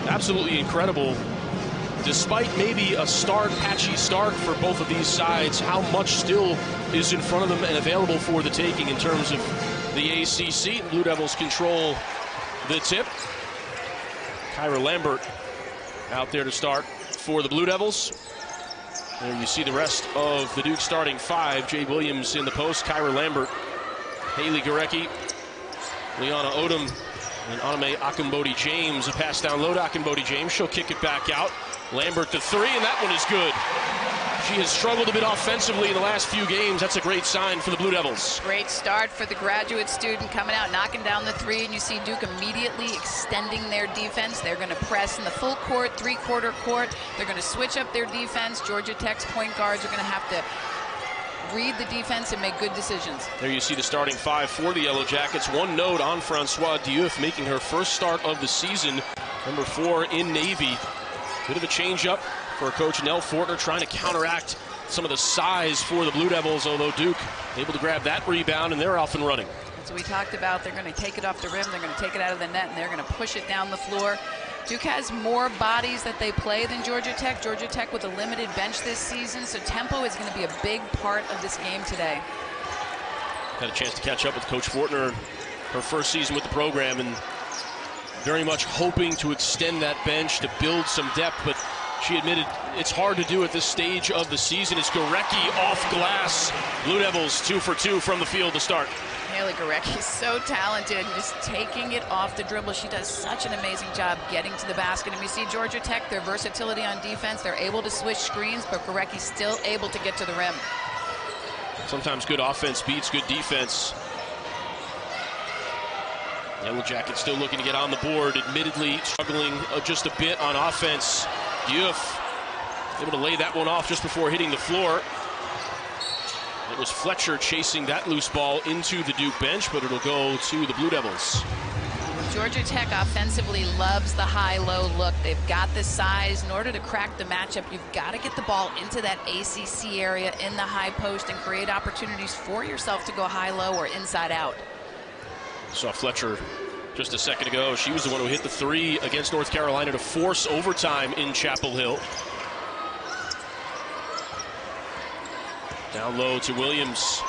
Absolutely incredible. Despite maybe a patchy start for both of these sides, how much still is in front of them and available for the taking in terms of the ACC. Blue Devils control the tip. Kyra Lambert out there to start for the Blue Devils. There you see the rest of the Duke starting five. Jade Williams in the post, Kyra Lambert, Haley Gorecki, Laeonna Odom, and Onome Akinbodi-James. A pass down low to Akinbodi-James. She'll kick it back out. Lambert to three, and that one is good. She has struggled a bit offensively in the last few games. That's a great sign for the Blue Devils. Great start for the graduate student coming out, knocking down the three, and you see Duke immediately extending their defense. They're going to press in the full court, three-quarter court. They're going to switch up their defense. Georgia Tech's point guards are going to have to read the defense and make good decisions. There you see the starting five for the Yellow Jackets. One note on Francois Diouf making her first start of the season, number 4 in Navy. Bit of a change-up for Coach Nell Fortner, trying to counteract some of the size for the Blue Devils, although Duke able to grab that rebound, and they're off and running. So we talked about they're going to take it off the rim, they're going to take it out of the net, and they're going to push it down the floor. Duke has more bodies that they play than Georgia Tech. Georgia Tech with a limited bench this season, so tempo is going to be a big part of this game today. Had a chance to catch up with Coach Fortner her first season with the program, and very much hoping to extend that bench to build some depth, but she admitted it's hard to do at this stage of the season. It's Gorecki off glass. Blue Devils 2 for 2 from the field to start. Haley Gorecki is so talented, just taking it off the dribble. She does such an amazing job getting to the basket. And we see Georgia Tech, their versatility on defense. They're able to switch screens, but Gorecki's still able to get to the rim. Sometimes good offense beats good defense. Yellow Jackets still looking to get on the board, admittedly struggling just a bit on offense. Diouf able to lay that one off just before hitting the floor. It was Fletcher chasing that loose ball into the Duke bench, but it'll go to the Blue Devils. Georgia Tech offensively loves the high-low look. They've got the size. In order to crack the matchup, you've got to get the ball into that ACC area in the high post and create opportunities for yourself to go high-low or inside out. Saw Fletcher just a second ago. She was the one who hit the three against North Carolina to force overtime in Chapel Hill. Down low to Williams.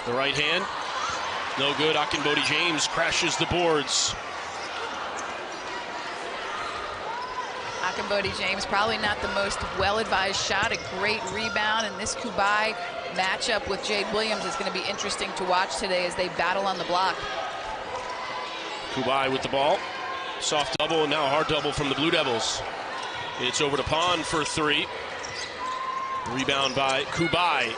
The right hand. No good. Akinbodi-James crashes the boards. Akinbodi-James probably not the most well-advised shot. A great rebound, and this Kubai matchup with Jade Williams is going to be interesting to watch today as they battle on the block. Kubai with the ball. Soft double, and now a hard double from the Blue Devils. It's over to Pond for three. Rebound by Kubai.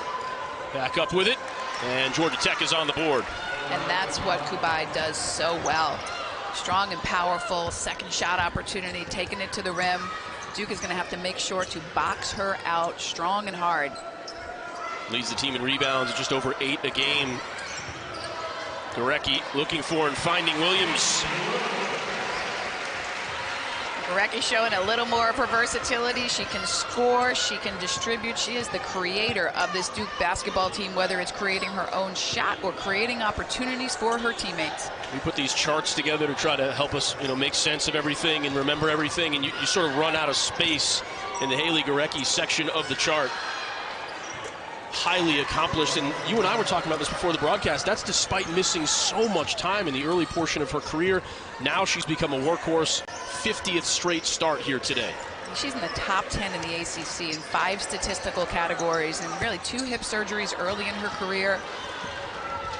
Back up with it, and Georgia Tech is on the board. And that's what Kubai does so well. Strong and powerful, second shot opportunity, taking it to the rim. Duke is going to have to make sure to box her out strong and hard. Leads the team in rebounds at just over 8 a game. Gorecki looking for and finding Williams. Gorecki showing a little more of her versatility. She can score, she can distribute. She is the creator of this Duke basketball team, whether it's creating her own shot or creating opportunities for her teammates. We put these charts together to try to help us, make sense of everything and remember everything, and you sort of run out of space in the Haley Gorecki section of the chart. Highly accomplished, and you and I were talking about this before the broadcast. That's despite missing so much time in the early portion of her career. Now she's become a workhorse. 50th straight start here today. She's in the top 10 in the ACC in 5 statistical categories, and really 2 hip surgeries early in her career.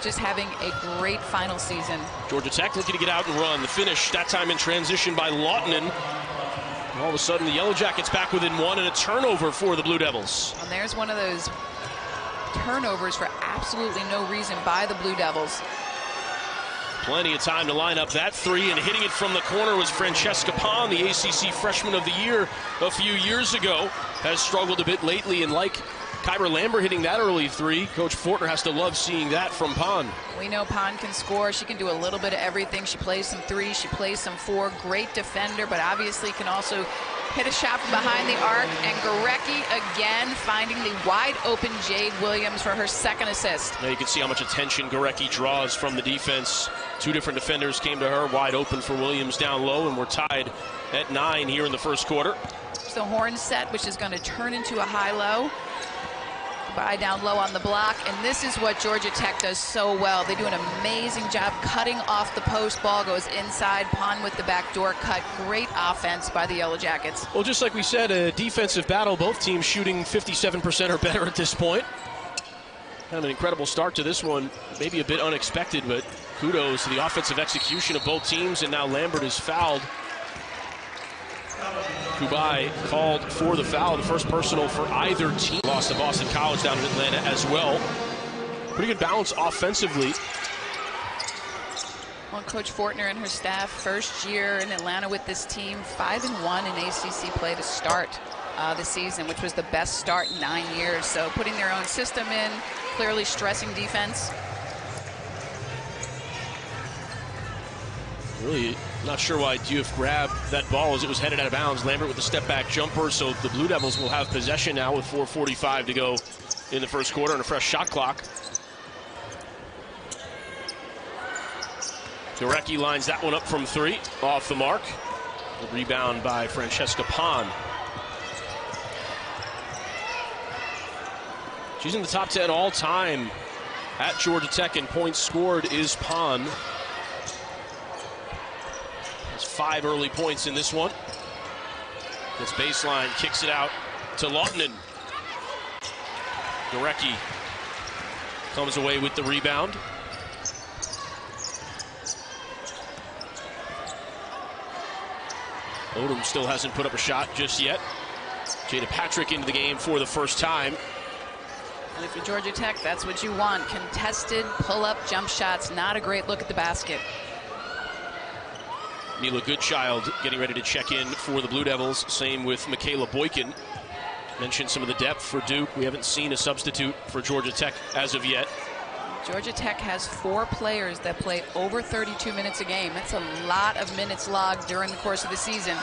Just having a great final season. Georgia Tech looking to get out and run. The finish, that time in transition by Lautanen. All of a sudden, the Yellow Jackets back within 1, and a turnover for the Blue Devils. And there's one of those turnovers for absolutely no reason by the Blue Devils. Plenty of time to line up that three, and hitting it from the corner was Francesca Pond, the ACC Freshman of the Year a few years ago. Has struggled a bit lately, and like Kyra Lambert hitting that early three, Coach Fortner has to love seeing that from Pond. We know Pond can score. She can do a little bit of everything. She plays some 3, she plays some 4. Great defender, but obviously can also hit a shot from behind the arc, and Gorecki again finding the wide open Jade Williams for her second assist. Now you can see how much attention Gorecki draws from the defense. Two different defenders came to her, wide open for Williams down low, and we're tied at 9 here in the first quarter. It's the horn set, which is going to turn into a high-low. By down low on the block, and this is what Georgia Tech does so well. They do an amazing job cutting off the post. Ball goes inside, Pond with the backdoor cut. Great offense by the Yellow Jackets. Well, just like we said, a defensive battle. Both teams shooting 57% or better at this point. Kind of an incredible start to this one. Maybe a bit unexpected, but kudos to the offensive execution of both teams, and now Lambert is fouled. Kubai called for the foul, the first personal for either team. Lost to Boston College down in Atlanta as well. Pretty good balance offensively. Well, Coach Fortner and her staff, first year in Atlanta with this team, 5-1 in ACC play to start the season, which was the best start in 9 years. So putting their own system in, clearly stressing defense. Really not sure why Diouf grabbed that ball as it was headed out of bounds. Lambert with the step back jumper, so the Blue Devils will have possession now with 4:45 to go in the first quarter and a fresh shot clock. Gorecki lines that one up from 3, off the mark. The rebound by Francesca Pond. She's in the top 10 all time at Georgia Tech, and points scored is Pond. 5 early points in this one. This baseline kicks it out to Laeonna. Gorecki comes away with the rebound. Odom still hasn't put up a shot just yet. Jada Patrick into the game for the first time. And if you're Georgia Tech, that's what you want. Contested pull-up jump shots, not a great look at the basket. Mila Goodchild getting ready to check in for the Blue Devils. Same with Michaela Boykin. Mentioned some of the depth for Duke. We haven't seen a substitute for Georgia Tech as of yet. Georgia Tech has 4 players that play over 32 minutes a game. That's a lot of minutes logged during the course of the season.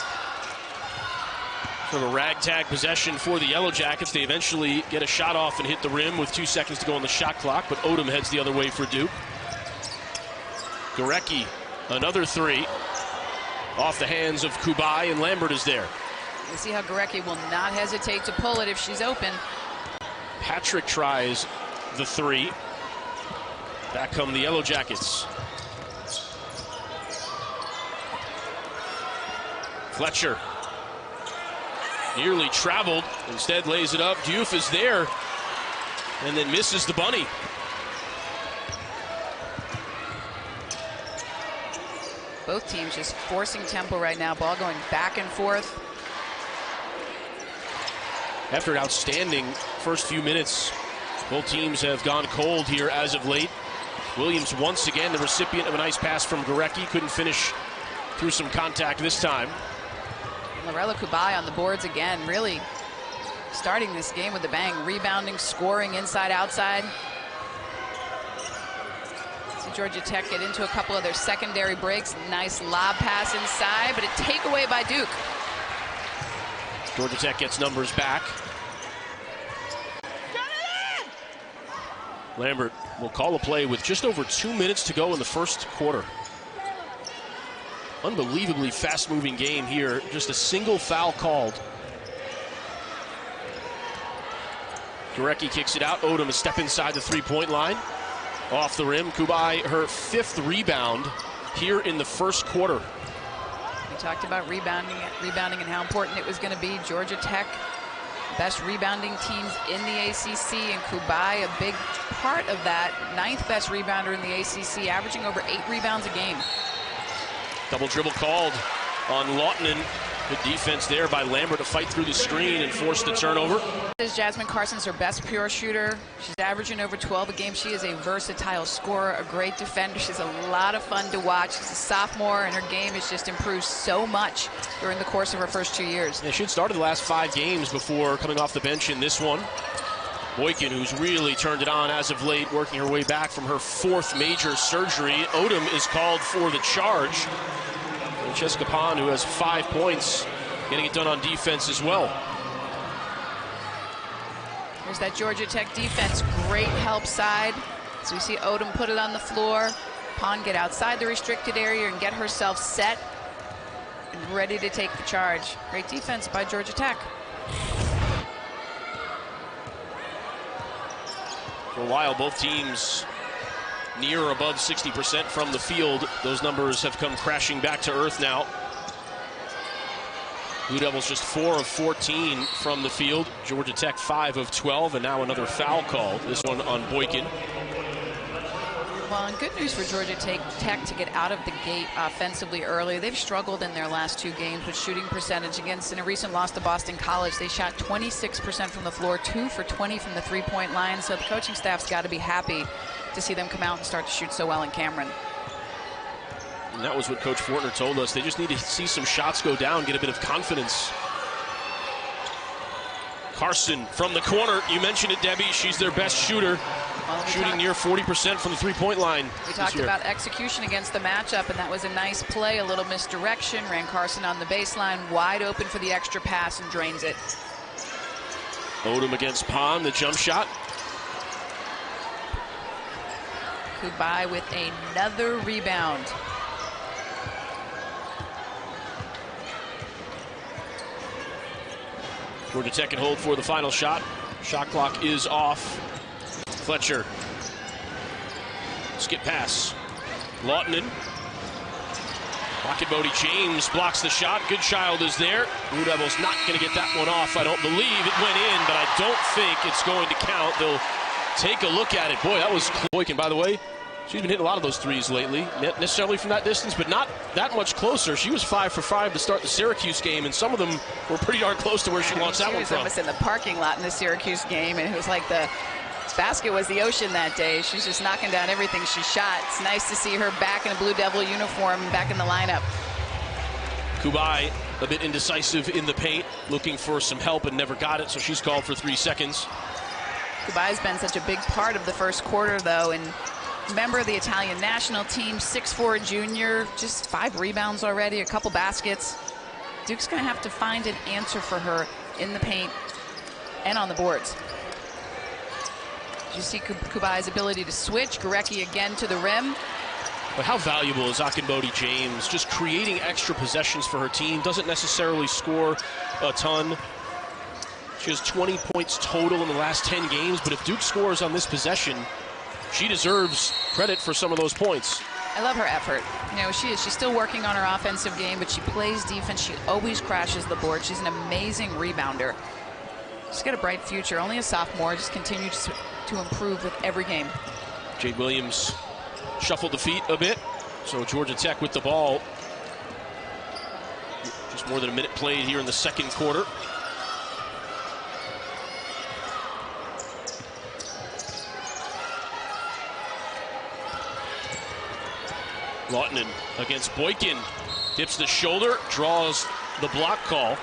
Sort of a ragtag possession for the Yellow Jackets. They eventually get a shot off and hit the rim with 2 seconds to go on the shot clock, but Odom heads the other way for Duke. Gorecki, another 3. Off the hands of Kubai, and Lambert is there. You see how Gorecki will not hesitate to pull it if she's open. Patrick tries the 3. Back come the Yellow Jackets. Fletcher nearly traveled, instead lays it up. Diouf is there, and then misses the bunny. Both teams just forcing tempo right now. Ball going back and forth. After an outstanding first few minutes, both teams have gone cold here as of late. Williams once again the recipient of a nice pass from Gorecki. Couldn't finish through some contact this time. Lorella Kubai on the boards again. Really starting this game with a bang. Rebounding, scoring inside, outside. Georgia Tech get into a couple of their secondary breaks. Nice lob pass inside, but a takeaway by Duke. Georgia Tech gets numbers back. Lambert will call a play with just over 2 minutes to go in the first quarter. Unbelievably fast-moving game here. Just a single foul called. Gorecki kicks it out. Odom a step inside the three-point line. Off the rim. Kubai, her 5th rebound here in the first quarter. We talked about rebounding and how important it was going to be. Georgia Tech, best rebounding teams in the ACC, and Kubai, a big part of that. 9th best rebounder in the ACC, averaging over 8 rebounds a game. Double dribble called on Laeonna. Good defense there by Lambert to fight through the screen and force the turnover. Jasmine Carson's her best pure shooter. She's averaging over 12 a game. She is a versatile scorer, a great defender. She's a lot of fun to watch. She's a sophomore, and her game has just improved so much during the course of her first 2 years. Yeah, she had started the last 5 games before coming off the bench in this one. Boykin, who's really turned it on as of late, working her way back from her 4th major surgery. Odom is called for the charge. Francesca Pond, who has 5 points getting it done on defense as well. Here's that Georgia Tech defense. Great help side. So we see Odom put it on the floor. Pond get outside the restricted area and get herself set and ready to take the charge. Great defense by Georgia Tech. For a while, both teams near or above 60% from the field. Those numbers have come crashing back to earth now. Blue Devils just 4 of 14 from the field. Georgia Tech 5 of 12, and now another foul called. This one on Boykin. Well, and good news for Georgia Tech to get out of the gate offensively early. They've struggled in their last 2 games with shooting percentage. Against in a recent loss to Boston College, they shot 26% from the floor, 2 for 20 from the three-point line. So the coaching staff's got to be happy to see them come out and start to shoot so well in Cameron. And that was what Coach Fortner told us. They just need to see some shots go down, get a bit of confidence. Carson from the corner. You mentioned it, Debbie. She's their best shooter. Well, shooting near 40% from the three-point line. We talked about execution against the matchup, and that was a nice play, a little misdirection. Ran Carson on the baseline, wide open for the extra pass, and drains it. Odom against Pond, the jump shot. Kubai with another rebound. Georgia Tech can hold for the final shot. Shot clock is off. Fletcher. Skip pass. Laeonna. Bodie James blocks the shot. Goodchild is there. Blue Devils not going to get that one off. I don't believe it went in, but I don't think it's going to count. They'll take a look at it. Boy, that was Boykin, by the way. She's been hitting a lot of those threes lately, not necessarily from that distance, but not that much closer. She was 5 for 5 to start the Syracuse game, and some of them were pretty darn close to where she launched that one from. She was almost in the parking lot in the Syracuse game, and it was like the basket was the ocean that day. She's just knocking down everything she shot. It's nice to see her back in a Blue Devil uniform, back in the lineup. Kubai a bit indecisive in the paint, looking for some help and never got it, so she's called for 3 seconds. Kubai's been such a big part of the first quarter, though, and member of the Italian national team, 6'4" junior, just 5 rebounds already, a couple baskets. Duke's going to have to find an answer for her in the paint and on the boards. You see Kubai's ability to switch. Gorecki again to the rim. But how valuable is Bodie James? Just creating extra possessions for her team. Doesn't necessarily score a ton. She has 20 points total in the last 10 games, but if Duke scores on this possession, she deserves credit for some of those points. I love her effort. You know, she's still working on her offensive game, but she plays defense. She always crashes the board. She's an amazing rebounder. She's got a bright future. Only a sophomore. Just continues to improve with every game. Jade Williams shuffled the feet a bit, so Georgia Tech with the ball. Just more than a minute played here in the second quarter. Laeonna against Boykin. Dips the shoulder, draws the block call.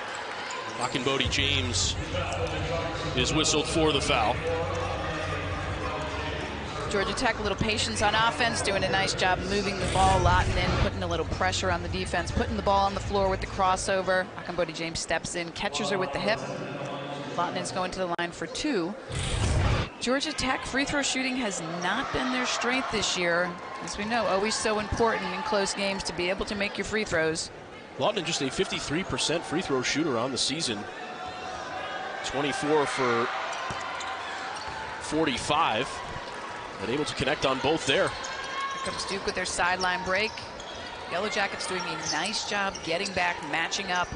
Bodie James is whistled for the foul. Georgia Tech, a little patience on offense, doing a nice job moving the ball, Laeonna putting a little pressure on the defense, putting the ball on the floor with the crossover. Bodie James steps in, catches her with the hip. Laeonna's going to the line for 2. Georgia Tech free throw shooting has not been their strength this year. As we know, always so important in close games to be able to make your free throws. Laeonna just a 53% free throw shooter on the season. 24 for 45. And able to connect on both there. Here comes Duke with their sideline break. Yellow Jackets doing a nice job getting back, matching up.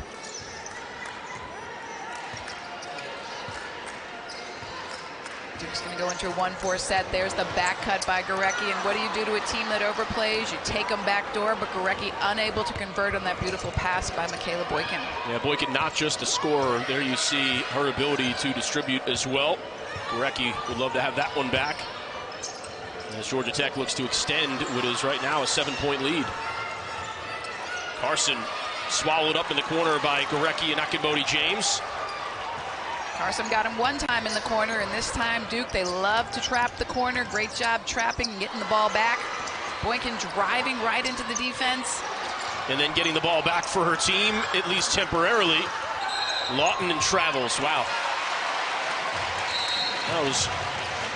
Duke's going to go into a 1-4 set. There's the back cut by Gorecki. And what do you do to a team that overplays? You take them back door, but Gorecki unable to convert on that beautiful pass by Michaela Boykin. Yeah, Boykin not just a scorer. There you see her ability to distribute as well. Gorecki would love to have that one back, as Georgia Tech looks to extend what is right now a 7-point lead. Carson swallowed up in the corner by Gorecki and Bodie James. Carson got him one time in the corner, and this time Duke, they love to trap the corner. Great job trapping and getting the ball back. Boykin driving right into the defense. and then getting the ball back for her team, at least temporarily. Lawton and Travels. Wow. That was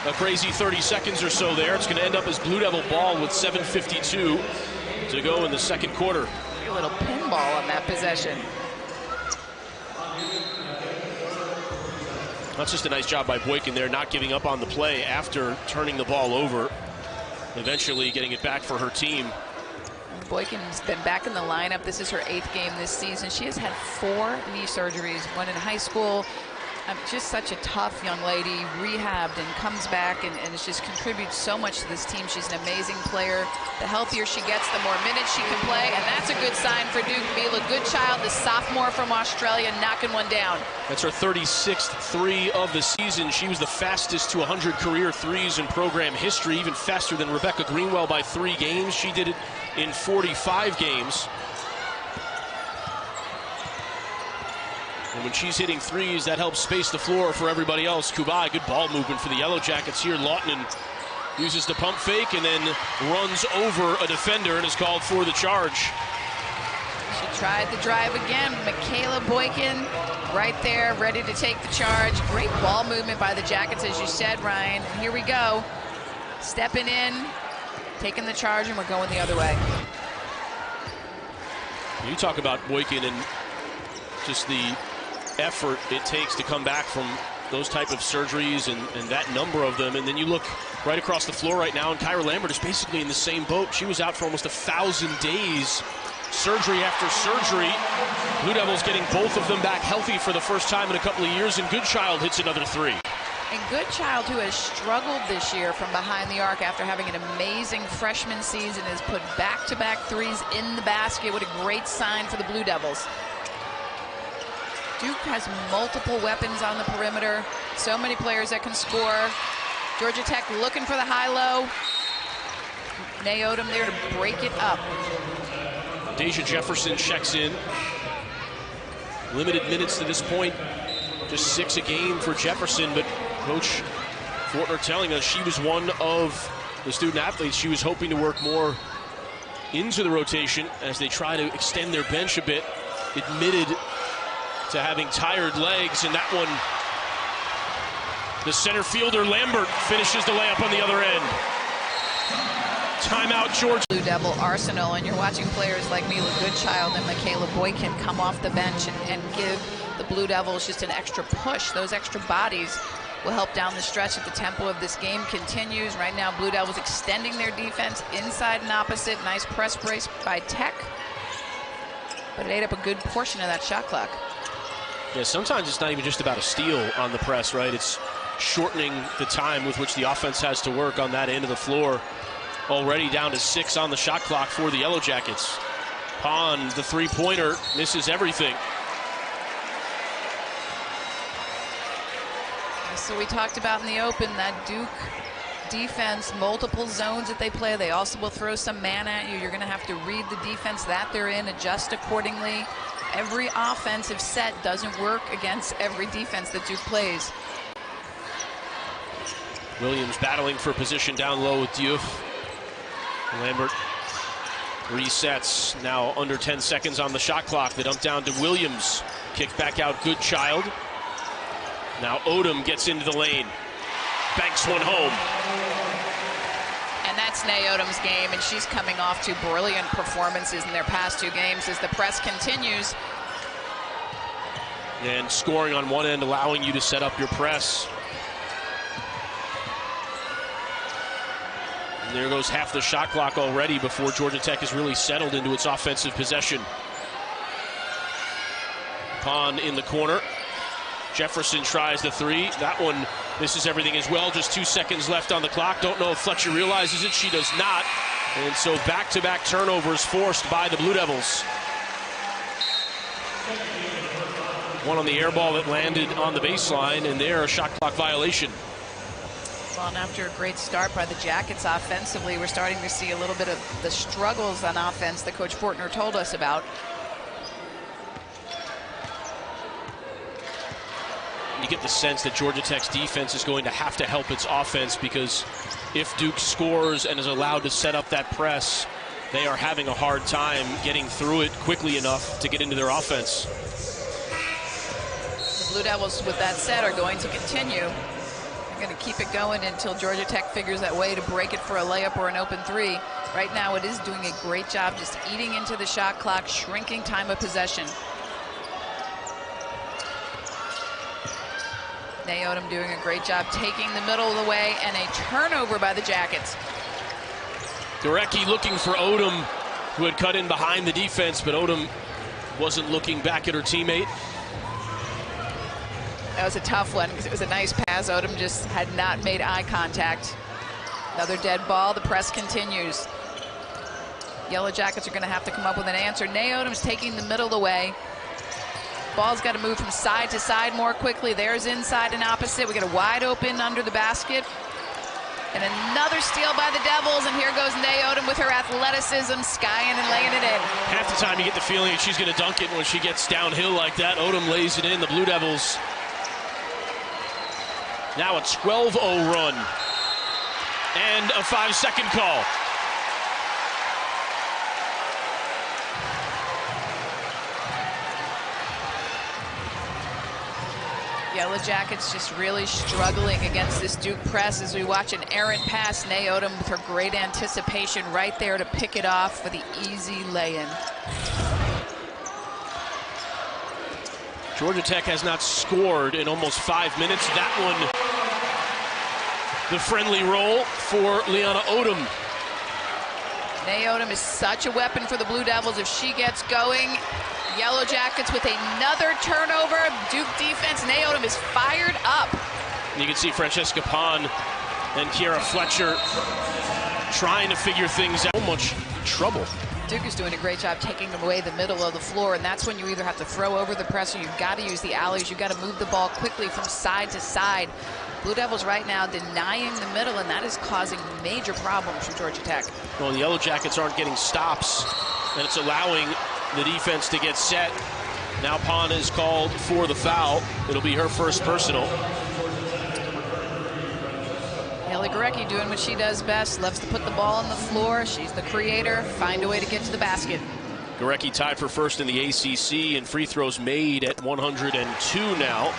a crazy 30 seconds or so there. It's going to end up as Blue Devil ball with 7:52 to go in the second quarter. A little pinball on that possession. That's just a nice job by Boykin there, not giving up on the play after turning the ball over, eventually getting it back for her team. Boykin's been back in the lineup. This is her 8th game this season. She has had 4 knee surgeries, one in high school. Just such a tough young lady, rehabbed and comes back and has just contributes so much to this team. She's an amazing player. The healthier she gets, the more minutes she can play, and that's a good sign for Duke. Mila Goodchild, the sophomore from Australia, knocking one down. That's her 36th three of the season. She was the fastest to 100 career threes in program history, even faster than Rebecca Greenwell by 3 games. She did it in 45 games. And when she's hitting threes, that helps space the floor for everybody else. Kubai, good ball movement for the Yellow Jackets here. Lawton uses the pump fake and then runs over a defender and is called for the charge. She tried the drive again. Michaela Boykin right there, ready to take the charge. Great ball movement by the Jackets, as you said, Ryan. And here we go. Stepping in, taking the charge, and we're going the other way. You talk about Boykin and just the effort it takes to come back from those type of surgeries and that number of them. And then you look right across the floor right now, and Kyra Lambert is basically in the same boat. She was out for almost 1,000 days, surgery after surgery. Blue Devils getting both of them back healthy for the first time in a couple of years, and Goodchild hits another 3. And Goodchild, who has struggled this year from behind the arc after having an amazing freshman season, has put back-to-back threes in the basket. What a great sign for the Blue Devils. Duke has multiple weapons on the perimeter. So many players that can score. Georgia Tech looking for the high-low. Laeonna Odom there to break it up. Deja Jefferson checks in. Limited minutes to this point. Just 6 a game for Jefferson, but Coach Fortner telling us she was one of the student athletes she was hoping to work more into the rotation as they try to extend their bench a bit. Admitted to having tired legs, and that one, the center fielder Lambert finishes the layup on the other end. Timeout, Georgia. Blue Devil arsenal, and you're watching players like Mila Goodchild and Michaela Boykin come off the bench and give the Blue Devils just an extra push. Those extra bodies will help down the stretch if the tempo of this game continues. Right now, Blue Devils extending their defense inside and opposite. Nice press brace by Tech, but it ate up a good portion of that shot clock. Yeah, sometimes it's not even just about a steal on the press, right? It's shortening the time with which the offense has to work on that end of the floor. Already down to 6 on the shot clock for the Yellow Jackets. Pond, the 3-pointer, misses everything. So we talked about in the open that Duke defense, multiple zones that they play. They also will throw some man at you. You're going to have to read the defense that they're in, adjust accordingly. Every offensive set doesn't work against every defense that Duke plays. Williams battling for position down low with Diouf. Lambert resets, now under 10 seconds on the shot clock. The dump down to Williams. Kick back out, Goodchild. Now Odom gets into the lane. Banks one home. And that's Laeonna Odom's game, and she's coming off 2 brilliant performances in their past 2 games as the press continues. And scoring on one end, allowing you to set up your press. And there goes half the shot clock already before Georgia Tech has really settled into its offensive possession. Pond in the corner. Jefferson tries the 3. That one misses everything as well. Just 2 seconds left on the clock. Don't know if Fletcher realizes it. She does not. And so back-to-back turnovers forced by the Blue Devils. One on the air ball that landed on the baseline, and there a shot clock violation. Well, and after a great start by the Jackets offensively, we're starting to see a little bit of the struggles on offense that Coach Fortner told us about. You get the sense that Georgia Tech's defense is going to have to help its offense, because if Duke scores and is allowed to set up that press, they are having a hard time getting through it quickly enough to get into their offense. The Blue Devils, with that said, are going to continue. They're going to keep it going until Georgia Tech figures that way to break it for a layup or an open three. Right now, it is doing a great job just eating into the shot clock, shrinking time of possession. Laeonna Odom doing a great job taking the middle of the way, and a turnover by the Jackets. Gorecki looking for Odom, who had cut in behind the defense, but Odom wasn't looking back at her teammate. That was a tough one because it was a nice pass. Odom just had not made eye contact. Another dead ball. The press continues. Yellow Jackets are going to have to come up with an answer. Laeonna Odom's taking the middle of the way. Ball's got to move from side to side more quickly. There's inside and opposite. We got a wide open under the basket. And another steal by the Devils, and here goes Laeonna Odom with her athleticism, skying and laying it in. Half the time you get the feeling that she's going to dunk it when she gets downhill like that. Odom lays it in. The Blue Devils now a 12-0 run and a 5-second call. Yellow Jackets just really struggling against this Duke press as we watch an errant pass. Laeonna Odom with her great anticipation right there to pick it off for the easy lay-in. Georgia Tech has not scored in almost 5 minutes. That one, the friendly roll for Laeonna Odom. Laeonna Odom is such a weapon for the Blue Devils. If she gets going, Yellow Jackets with another turnover. Duke defense. Laeonna Odom is fired up. You can see Francesca Pon and Kiara Fletcher trying to figure things out. So much trouble. Duke is doing a great job taking away the middle of the floor, and that's when you either have to throw over the press or you've got to use the alleys. You've got to move the ball quickly from side to side. Blue Devils right now denying the middle, and that is causing major problems for Georgia Tech. Well, the Yellow Jackets aren't getting stops, and it's allowing the defense to get set. Now Pon is called for the foul. It'll be her first personal. Haley Gorecki doing what she does best, loves to put the ball on the floor. She's the creator, find a way to get to the basket. Gorecki tied for first in the ACC in free throws made at 102 now.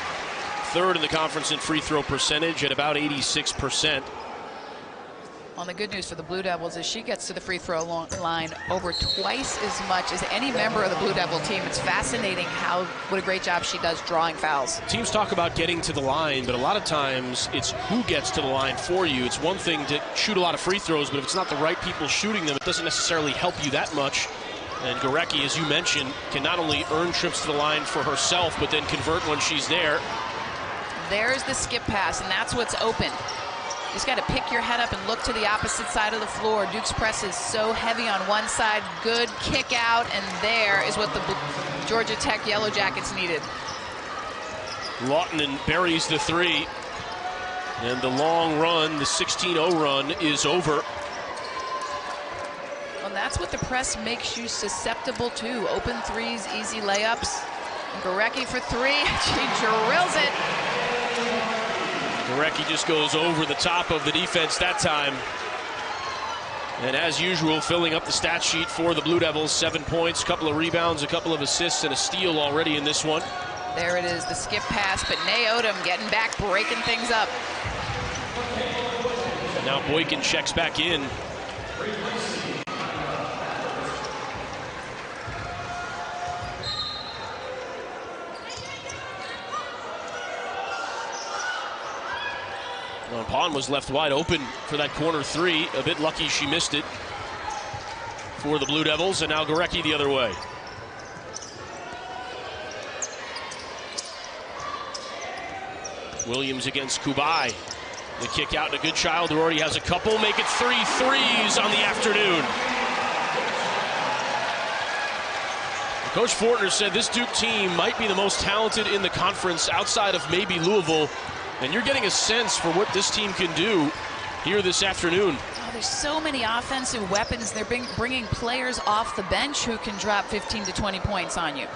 Third in the conference in free throw percentage at about 86%. On the good news for the Blue Devils is she gets to the free throw line over twice as much as any member of the Blue Devil team. It's fascinating what a great job she does drawing fouls. Teams talk about getting to the line, but a lot of times it's who gets to the line for you. It's one thing to shoot a lot of free throws, but if it's not the right people shooting them, it doesn't necessarily help you that much. And Gorecki, as you mentioned, can not only earn trips to the line for herself, but then convert when she's there. There's the skip pass, and that's what's open. You just got to pick your head up and look to the opposite side of the floor. Duke's press is so heavy on one side. Good kick out, and there is what the Georgia Tech Yellow Jackets needed. Lawton buries the three, and the long run, the 16-0 run, is over. Well, that's what the press makes you susceptible to. Open threes, easy layups. And Gorecki for three. She drills it. Gorecki just goes over the top of the defense that time. And as usual, filling up the stat sheet for the Blue Devils. 7 points, a couple of rebounds, a couple of assists, and a steal already in this one. There it is, the skip pass, but Laeonna Odom getting back, breaking things up. And now Boykin checks back in. Well, Pon was left wide open for that corner three. A bit lucky she missed it for the Blue Devils, and now Gorecki the other way. Williams against Kubai. The kick out to Goodchild, who already has a couple. Make it 3 threes on the afternoon. Coach Fortner said this Duke team might be the most talented in the conference outside of maybe Louisville. And you're getting a sense for what this team can do here this afternoon. Oh, there's so many offensive weapons. They're bringing players off the bench who can drop 15 to 20 points on you.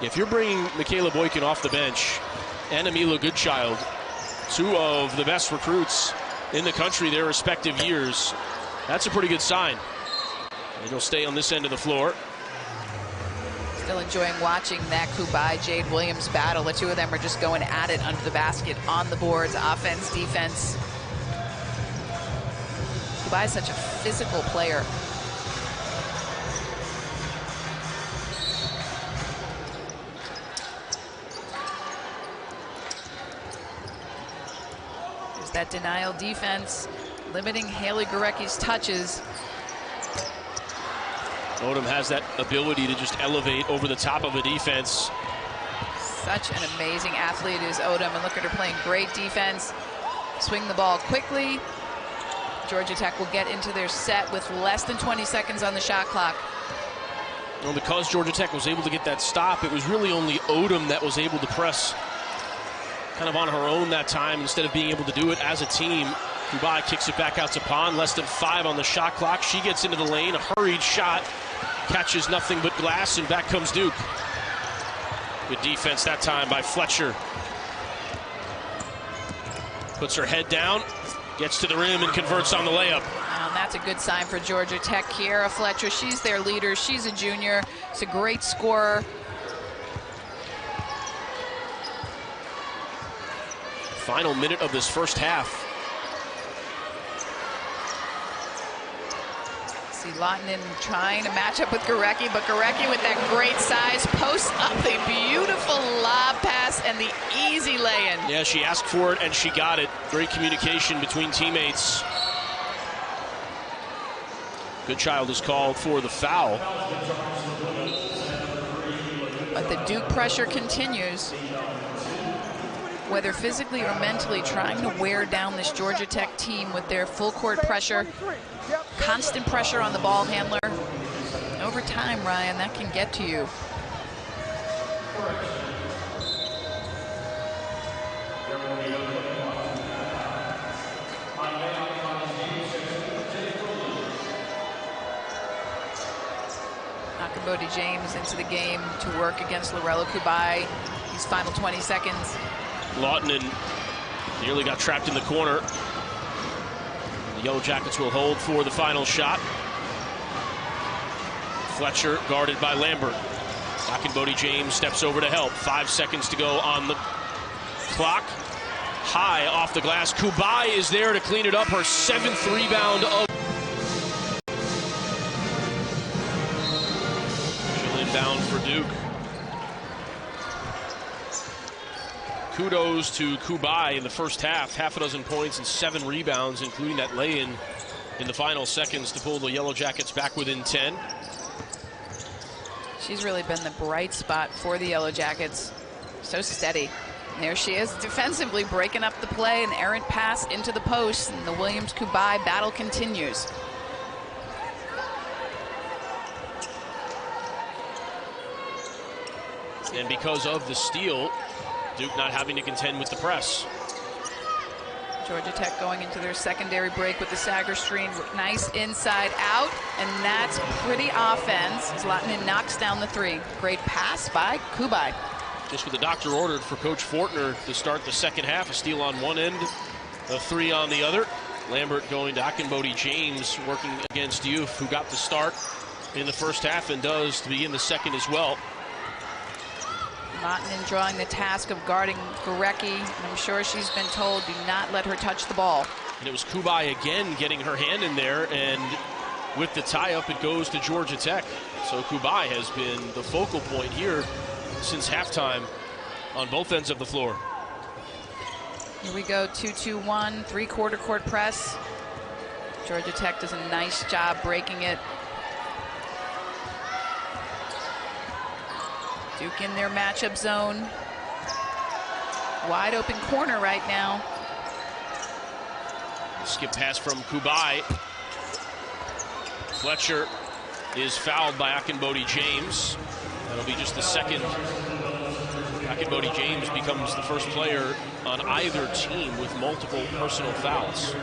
If you're bringing Michaela Boykin off the bench and Amila Goodchild, two of the best recruits in the country their respective years, that's a pretty good sign. And he'll stay on this end of the floor. Still enjoying watching that Kubai-Jade Williams battle. The two of them are just going at it under the basket, on the boards, offense, defense. Kubai is such a physical player. There's that denial defense, limiting Haley Gorecki's touches. Odom has that ability to just elevate over the top of a defense. Such an amazing athlete is Odom, and look at her playing great defense. Swing the ball quickly. Georgia Tech will get into their set with less than 20 seconds on the shot clock. Well, because Georgia Tech was able to get that stop, it was really only Odom that was able to press kind of on her own that time instead of being able to do it as a team. Kubai kicks it back out to Pond, less than 5 on the shot clock. She gets into the lane, a hurried shot, catches nothing but glass, and back comes Duke. Good defense that time by Fletcher. Puts her head down, gets to the rim, and converts on the layup. And that's a good sign for Georgia Tech. Kiera Fletcher, she's their leader. She's a junior. She's a great scorer. Final minute of this first half. See Laeonna trying to match up with Gorecki, but Gorecki with that great size posts up the beautiful lob pass and the easy lay-in. Yeah, she asked for it and she got it. Great communication between teammates. Goodchild is called for the foul. But the Duke pressure continues. Whether physically or mentally, trying to wear down this Georgia Tech team with their full court pressure, constant pressure on the ball handler. Over time, Ryan, that can get to you. Bodie James into the game to work against Laeonna Kubai. These final 20 seconds. Laeonna nearly got trapped in the corner. The Yellow Jackets will hold for the final shot. Fletcher guarded by Lambert. Bodie James steps over to help. 5 seconds to go on the clock. High off the glass. Kubai is there to clean it up. Her 7th rebound of. Down for Duke. Kudos to Kubai in the first half. Half a dozen points and 7 rebounds, including that lay-in in the final seconds to pull the Yellow Jackets back within 10. She's really been the bright spot for the Yellow Jackets. So steady. And there she is defensively breaking up the play, an errant pass into the post, and the Williams-Kubai battle continues. And because of the steal, Duke not having to contend with the press. Georgia Tech going into their secondary break with the Sager screen. Nice inside out, and that's pretty offense. Laeonna knocks down the 3. Great pass by Kubai. Just what the doctor ordered for Coach Fortner to start the second half. A steal on one end, a 3 on the other. Lambert going to Bodie James, working against Youth, who got the start in the first half and does to begin the second as well. Laeonna drawing the task of guarding Gorecki, and I'm sure she's been told, do not let her touch the ball. And it was Kubai again getting her hand in there, and with the tie-up, it goes to Georgia Tech. So Kubai has been the focal point here since halftime on both ends of the floor. Here we go, 2-2-1, 3-quarter court press. Georgia Tech does a nice job breaking it. Duke in their matchup zone. Wide open corner right now. Skip pass from Kubai. Fletcher is fouled by Bodie James. That'll be just the second. Bodie James becomes the first player on either team with multiple personal fouls.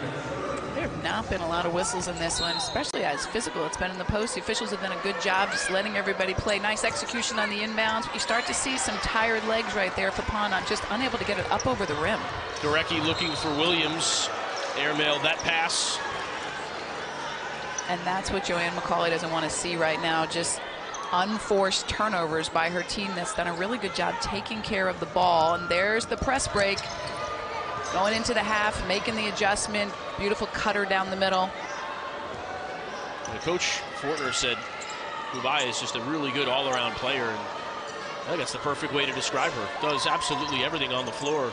There have not been a lot of whistles in this one, especially as physical it's been in the post. The officials have done a good job just letting everybody play. Nice execution on the inbounds. But you start to see some tired legs right there for Pond, just unable to get it up over the rim. Gorecki looking for Williams. Airmailed that pass. And that's what Joanne McCauley doesn't want to see right now, just unforced turnovers by her team that's done a really good job taking care of the ball. And there's the press break. Going into the half, making the adjustment. Beautiful cutter down the middle. And Coach Fortner said Kubai is just a really good all-around player. And I think that's the perfect way to describe her. Does absolutely everything on the floor.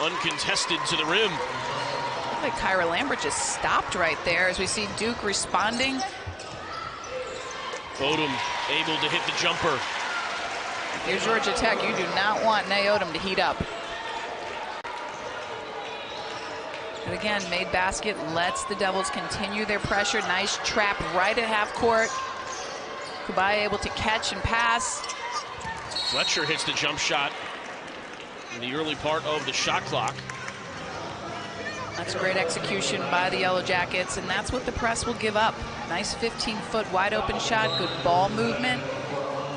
Uncontested to the rim. I think Kyra Lambert just stopped right there as we see Duke responding. Odom able to hit the jumper. If you're Georgia Tech, you do not want Laeonna Odom to heat up. But again, made basket, lets the Devils continue their pressure. Nice trap right at half court. Kubai able to catch and pass. Fletcher hits the jump shot in the early part of the shot clock. That's great execution by the Yellow Jackets, and that's what the press will give up. Nice 15-foot wide open shot, good ball movement.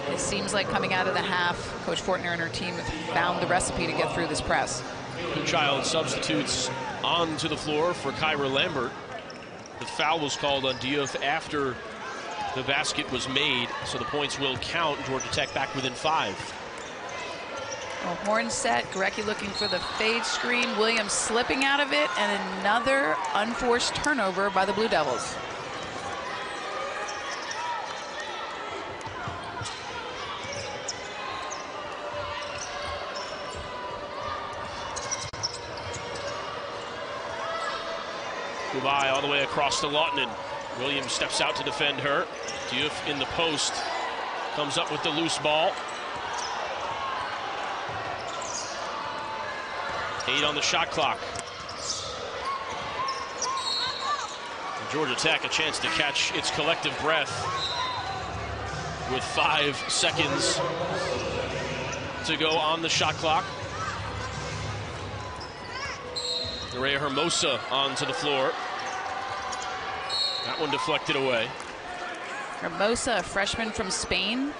It seems like coming out of the half, Coach Fortner and her team have found the recipe to get through this press. Child substitutes onto the floor for Kyra Lambert. The foul was called on Diouf after the basket was made, so the points will count. Georgia Tech back within 5. Well, horn set, Gorecki looking for the fade screen, Williams slipping out of it, and another unforced turnover by the Blue Devils. Kubai all the way across to Lautinen. Williams steps out to defend her. Diouf in the post, comes up with the loose ball. 8 on the shot clock. And Georgia Tech a chance to catch its collective breath with 5 seconds to go on the shot clock. Nerea Hermosa onto the floor. That one deflected away. Hermosa, a freshman from Spain,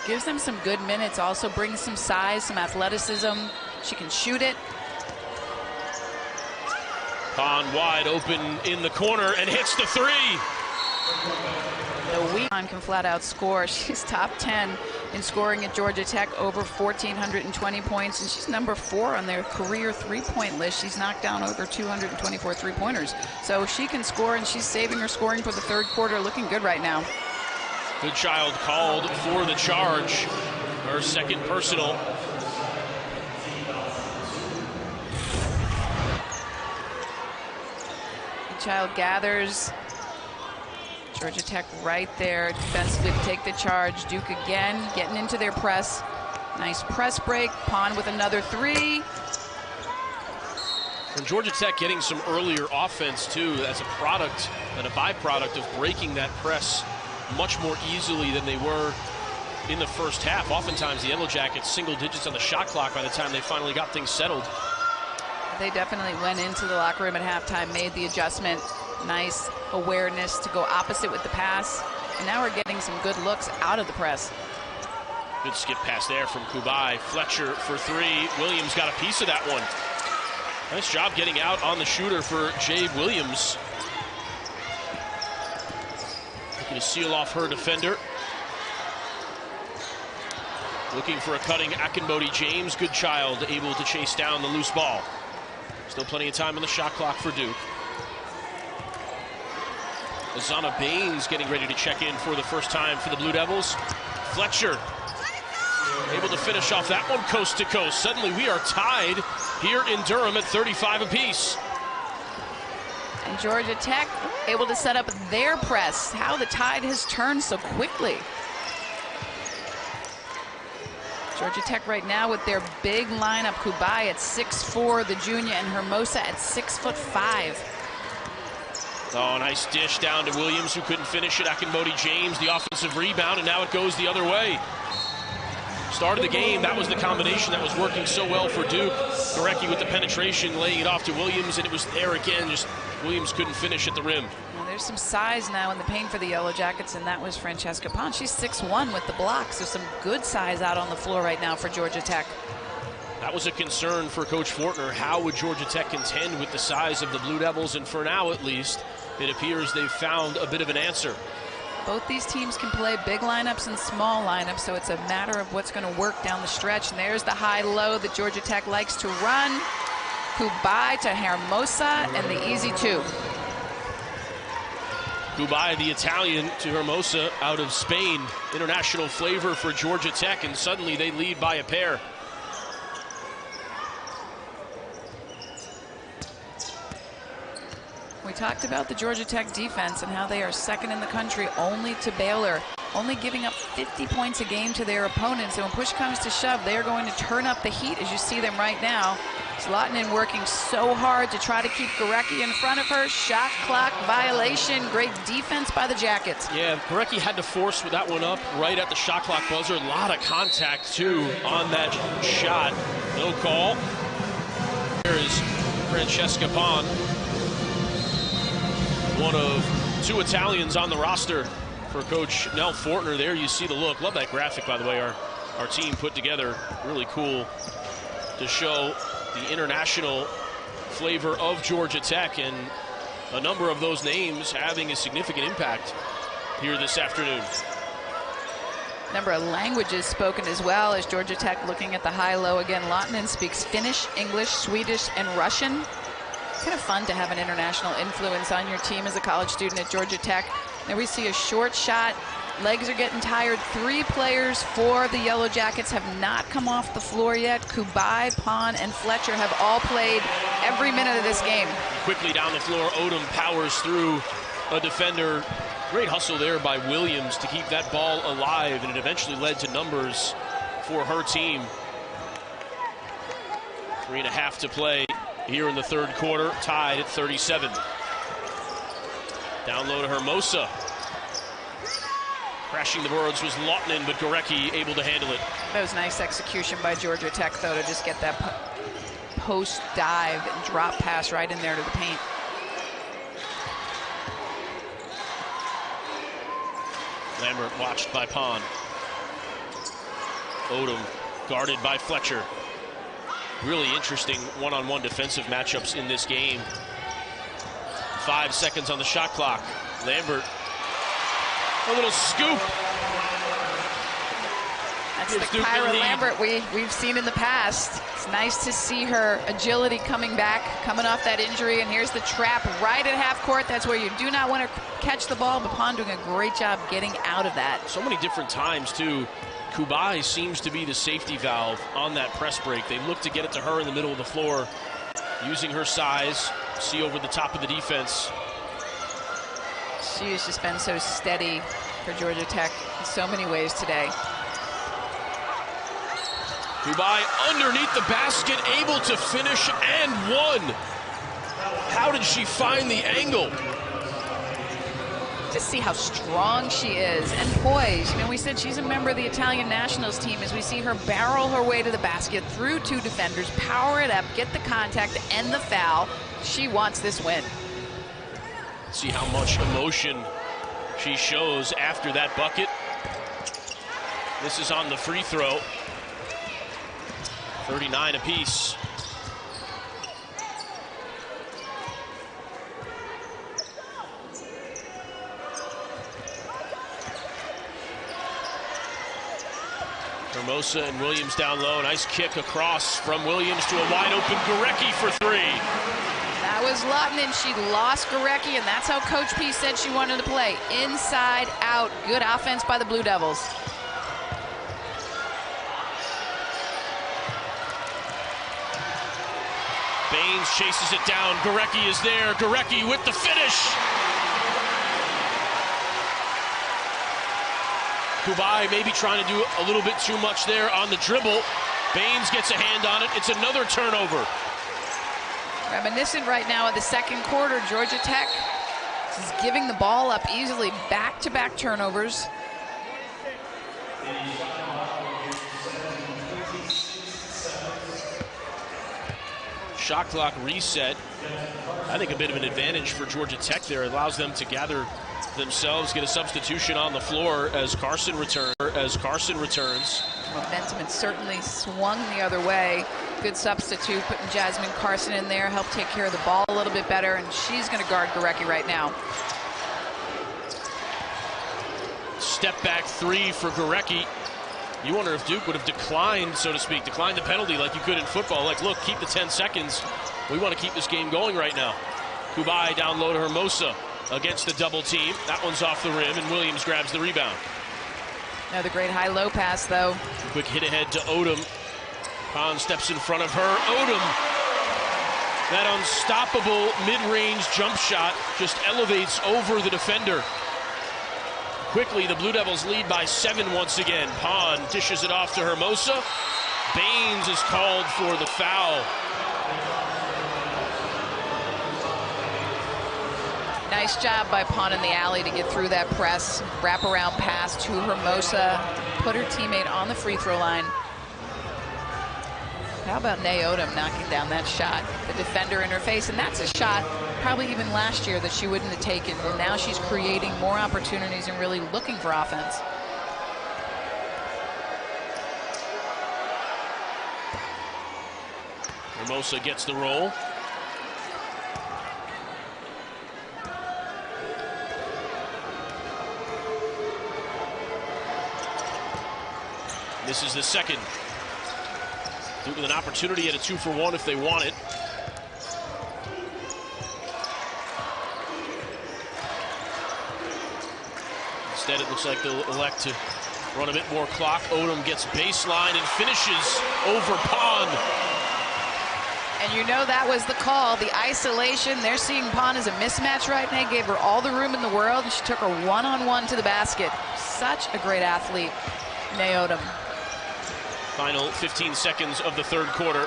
gives them some good minutes, also brings some size, some athleticism. She can shoot it. Pond wide open in the corner and hits the 3. The weak can flat out score. She's top 10 in scoring at Georgia Tech, over 1,420 points, and she's number 4 on their career three-point list. She's knocked down over 224 three-pointers. So she can score, and she's saving her scoring for the third quarter. Looking good right now. Goodchild called for the charge. Her second personal. Goodchild gathers. Georgia Tech right there defensively to take the charge. Duke again getting into their press. Nice press break. Pond with another 3. And Georgia Tech getting some earlier offense too as a product and a byproduct of breaking that press much more easily than they were in the first half. Oftentimes the Yellow Jackets single digits on the shot clock by the time they finally got things settled. They definitely went into the locker room at halftime, made the adjustment. Nice awareness to go opposite with the pass. And now we're getting some good looks out of the press. Good skip pass there from Kubai. Fletcher for 3. Williams got a piece of that one. Nice job getting out on the shooter for Jade Williams. Looking to seal off her defender. Looking for a cutting Akinbodi James. Goodchild able to chase down the loose ball. Still plenty of time on the shot clock for Duke. Azana Baines getting ready to check in for the first time for the Blue Devils. Fletcher able to finish off that one coast to coast. Suddenly we are tied here in Durham at 35 apiece. And Georgia Tech able to set up their press. How the tide has turned so quickly. Georgia Tech right now with their big lineup. Kubai at 6'4", the junior, and Hermosa at 6'5". Oh, nice dish down to Williams, who couldn't finish it. Akinbodi James, the offensive rebound, and now it goes the other way. Start of the game, that was the combination that was working so well for Duke. Gorecki with the penetration, laying it off to Williams, and it was there again. Just Williams couldn't finish at the rim. Well, there's some size now in the paint for the Yellow Jackets, and that was Francesca Pond. She's 6'1" with the blocks. There's some good size out on the floor right now for Georgia Tech. That was a concern for Coach Fortner. How would Georgia Tech contend with the size of the Blue Devils? And for now, at least, it appears they've found a bit of an answer. Both these teams can play big lineups and small lineups, so it's a matter of what's going to work down the stretch. And there's the high-low that Georgia Tech likes to run. Kubai to Hermosa, and the easy two. Kubai, the Italian, to Hermosa out of Spain. International flavor for Georgia Tech, and suddenly they lead by a pair. We talked about the Georgia Tech defense and how they are second in the country only to Baylor, only giving up 50 points a game to their opponents. And when push comes to shove, they are going to turn up the heat as you see them right now. Zlotnin working so hard to try to keep Gorecki in front of her. Shot clock violation. Great defense by the Jackets. Yeah, Gorecki had to force that one up right at the shot clock buzzer. A lot of contact, too, on that shot. No call. There is Francesca Pon, one of two Italians on the roster for Coach Nell Fortner. There you see the look. Love that graphic, by the way, our team put together. Really cool to show the international flavor of Georgia Tech, and a number of those names having a significant impact here this afternoon. Number of languages spoken as well as Georgia Tech looking at the high-low again. Lotnin speaks Finnish, English, Swedish, and Russian. Kind of fun to have an international influence on your team as a college student at Georgia Tech. Now we see a short shot. Legs are getting tired. 3 players for the Yellow Jackets have not come off the floor yet. Kubai, Pon, and Fletcher have all played every minute of this game. Quickly down the floor, Odom powers through a defender. Great hustle there by Williams to keep that ball alive, and it eventually led to numbers for her team. 3.5 to play here in the third quarter, tied at 37. Down low to Hermosa. Crashing the boards was Lotnin, but Gorecki able to handle it. That was nice execution by Georgia Tech, though, to just get that post dive and drop pass right in there to the paint. Lambert watched by Pon. Odom guarded by Fletcher. Really interesting one-on-one defensive matchups in this game. 5 seconds on the shot clock. Lambert, a little scoop. That's the Kyra Lambert we've seen in the past. It's nice to see her agility coming back, coming off that injury. And here's the trap right at half court. That's where you do not want to catch the ball. But Pon doing a great job getting out of that. So many different times, too. Kubai seems to be the safety valve on that press break. They look to get it to her in the middle of the floor, using her size, see over the top of the defense. She has just been so steady for Georgia Tech in so many ways today. Kubai underneath the basket, able to finish and won. How did she find the angle? Just see how strong she is and poised. You know, we said she's a member of the Italian nationals team as we see her barrel her way to the basket through 2 defenders, power it up, get the contact and the foul. She wants this win. See how much emotion she shows after that bucket. This is on the free throw. 39 apiece. Hermosa and Williams down low. Nice kick across from Williams to a wide open Gorecki for 3. That was Lotnin. She lost Gorecki, and that's how Coach P said she wanted to play. Inside out. Good offense by the Blue Devils. Baines chases it down. Gorecki is there. Gorecki with the finish. Kubai maybe trying to do a little bit too much there on the dribble. Baines gets a hand on it. It's another turnover. Reminiscent right now of the second quarter. Georgia Tech is giving the ball up easily. Back-to-back turnovers. Shot clock reset. I think a bit of an advantage for Georgia Tech there. It allows them to gather themselves, get a substitution on the floor as Carson returns. Momentum had certainly swung the other way. Good substitute, putting Jasmine Carson in there, help take care of the ball a little bit better, and she's going to guard Gorecki right now. Step back three for Gorecki. You wonder if Duke would have declined, so to speak, declined the penalty like you could in football. Like, look, keep the 10 seconds. We want to keep this game going right now. Kubai down low to Hermosa against the double team. That one's off the rim, and Williams grabs the rebound. Another great high-low pass, though. Quick hit ahead to Odom. Pond steps in front of her. Odom, that unstoppable mid-range jump shot just elevates over the defender. Quickly, the Blue Devils lead by 7 once again. Pond dishes it off to Hermosa. Baines is called for the foul. Nice job by Pond in the alley to get through that press. Wrap-around pass to Hermosa. Put her teammate on the free throw line. How about Laeonna Odom knocking down that shot? The defender in her face, and that's a shot probably even last year that she wouldn't have taken. And now she's creating more opportunities and really looking for offense. Hermosa gets the roll. This is the second. Duke with an opportunity at a 2-for-1 if they want it. Instead, it looks like they'll elect to run a bit more clock. Odom gets baseline and finishes over Pond. And you know that was the call, the isolation. They're seeing Pond as a mismatch right now. Gave her all the room in the world, and she took her one-on-one to the basket. Such a great athlete, Laeonna Odom. Final 15 seconds of the third quarter.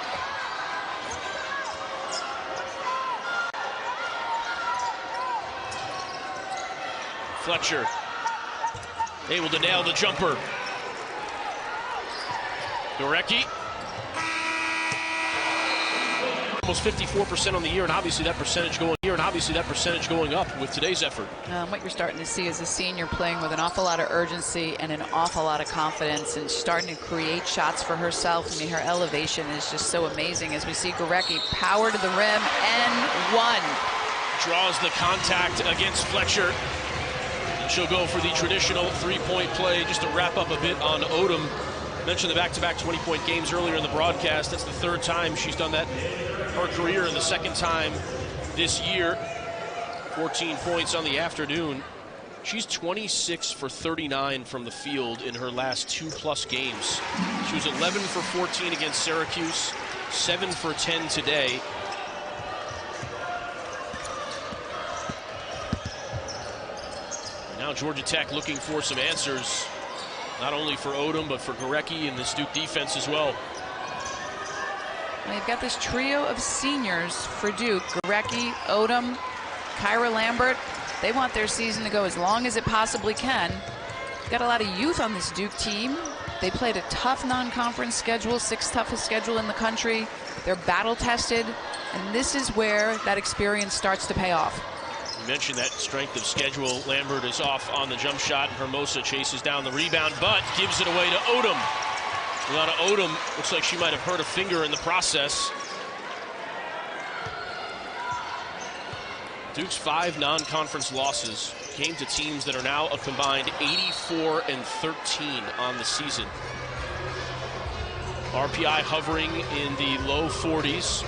Fletcher able to nail the jumper. Gorecki. Almost 54% on the year, and obviously that percentage going up with today's effort. What you're starting to see is a senior playing with an awful lot of urgency and an awful lot of confidence, and starting to create shots for herself. I mean, her elevation is just so amazing as we see Gorecki power to the rim and one. Draws the contact against Fletcher. And she'll go for the traditional three-point play. Just to wrap up a bit on Odom. Mentioned the back-to-back 20-point games earlier in the broadcast. That's the third time she's done that her career, and the second time this year. 14 points on the afternoon. She's 26 for 39 from the field in her last 2+ games. She was 11 for 14 against Syracuse, 7 for 10 today. And now Georgia Tech looking for some answers, not only for Odom, but for Gorecki and this Duke defense as well. They've got this trio of seniors for Duke. Gorecki, Odom, Kyra Lambert. They want their season to go as long as it possibly can. Got a lot of youth on this Duke team. They played a tough non-conference schedule, 6th toughest schedule in the country. They're battle-tested, and this is where that experience starts to pay off. You mentioned that strength of schedule. Lambert is off on the jump shot, and Hermosa chases down the rebound, but gives it away to Odom. Laeonna Odom looks like she might have hurt a finger in the process. Duke's 5 non-conference losses came to teams that are now a combined 84-13 on the season. RPI hovering in the low 40s.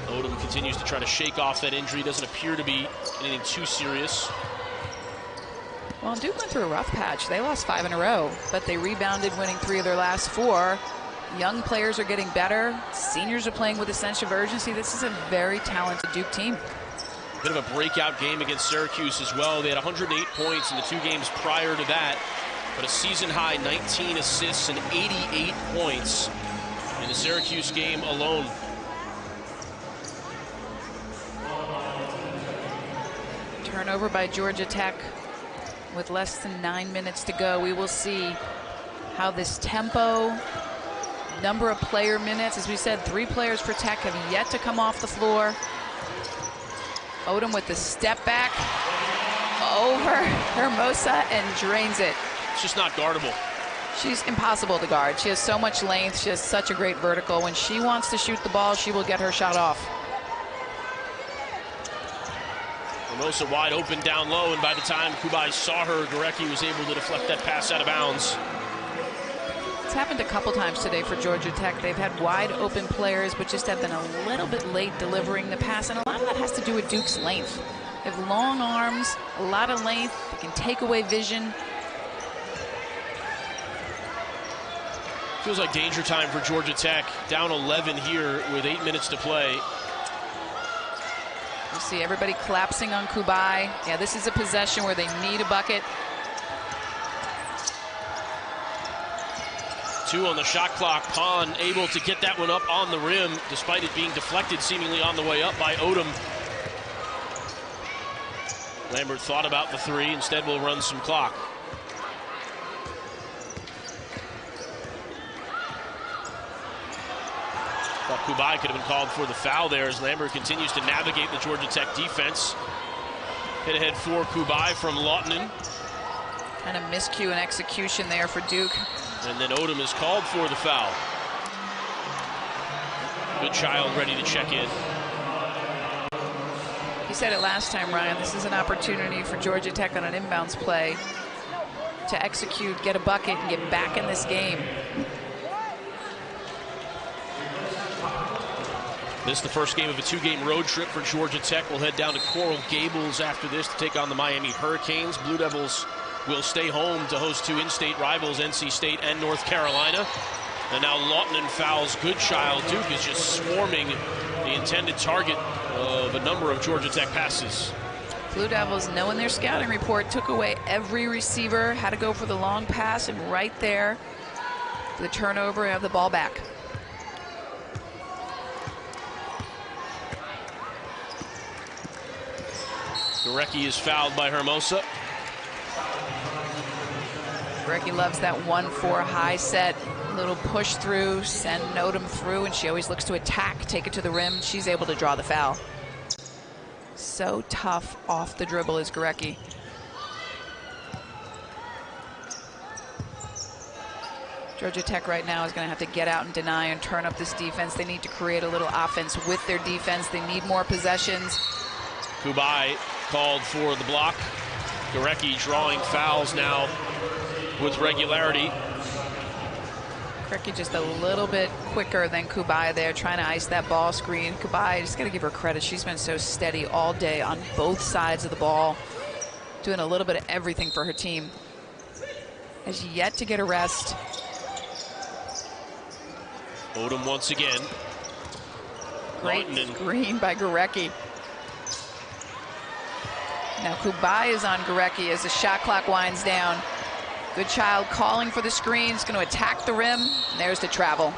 Odom continues to try to shake off that injury. Doesn't appear to be anything too serious. Well, Duke went through a rough patch. They lost 5 in a row, but they rebounded, winning 3 of their last 4. Young players are getting better. Seniors are playing with a sense of urgency. This is a very talented Duke team. Bit of a breakout game against Syracuse as well. They had 108 points in the 2 games prior to that, but a season-high 19 assists and 88 points in the Syracuse game alone. Turnover by Georgia Tech with less than 9 minutes to go. We will see how this tempo, number of player minutes, as we said, 3 players for Tech have yet to come off the floor. Odom with the step back over Hermosa and drains it. It's just not guardable. She's impossible to guard. She has so much length. She has such a great vertical. When she wants to shoot the ball, she will get her shot off. Hermosa wide open down low, and by the time Kubai saw her, Gorecki was able to deflect that pass out of bounds. It's happened a couple times today for Georgia Tech. They've had wide open players, but just have been a little bit late delivering the pass, and a lot of that has to do with Duke's length. They have long arms, a lot of length. They can take away vision. Feels like danger time for Georgia Tech. Down 11 here with 8 minutes to play. You see everybody collapsing on Kubai. Yeah, this is a possession where they need a bucket. 2 on the shot clock. Pond able to get that one up on the rim, despite it being deflected seemingly on the way up by Odom. Lambert thought about the 3, instead will run some clock. Thought Kubai could have been called for the foul there as Lambert continues to navigate the Georgia Tech defense. Hit ahead for Kubai from Laeonna. Kind of miscue and execution there for Duke. And then Odom is called for the foul. Good child ready to check in. You said it last time, Ryan. This is an opportunity for Georgia Tech on an inbounds play to execute, get a bucket, and get back in this game. This is the first game of a 2-game road trip for Georgia Tech. We'll head down to Coral Gables after this to take on the Miami Hurricanes. Blue Devils will stay home to host 2 in-state rivals, NC State and North Carolina. And now Laeonna fouls Goodchild. Duke is just swarming the intended target of a number of Georgia Tech passes. Blue Devils, knowing their scouting report, took away every receiver, had to go for the long pass, and right there, the turnover and have the ball back. Gorecki is fouled by Hermosa. Gorecki loves that 1-4 high set, little push through, send Odom through, and she always looks to attack, take it to the rim. She's able to draw the foul. So tough off the dribble is Gorecki. Georgia Tech right now is going to have to get out and deny and turn up this defense. They need to create a little offense with their defense. They need more possessions. Kubai called for the block. Gorecki drawing fouls now with regularity. Gorecki just a little bit quicker than Kubai there, trying to ice that ball screen. Kubai, just got to give her credit. She's been so steady all day on both sides of the ball, doing a little bit of everything for her team. Has yet to get a rest. Odom once again. Great screen by Gorecki. Now Kubai is on Gorecki as the shot clock winds down. Goodchild calling for the screen. He's going to attack the rim. And there's the travel.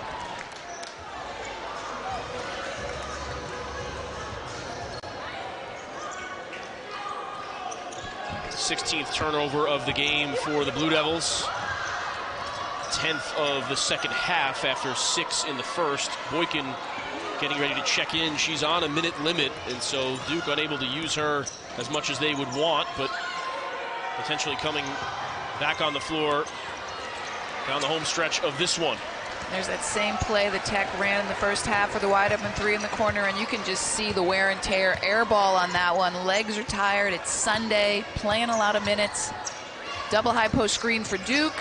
th turnover of the game for the Blue Devils. 10th of the second half after 6 in the first. Boykin getting ready to check in. She's on a minute limit, and so Duke unable to use her as much as they would want, but potentially coming back on the floor down the home stretch of this one. There's that same play that Tech ran in the first half for the wide open 3 in the corner, and you can just see the wear and tear. Air ball on that one. Legs are tired. It's Sunday, playing a lot of minutes. Double high post screen for Duke.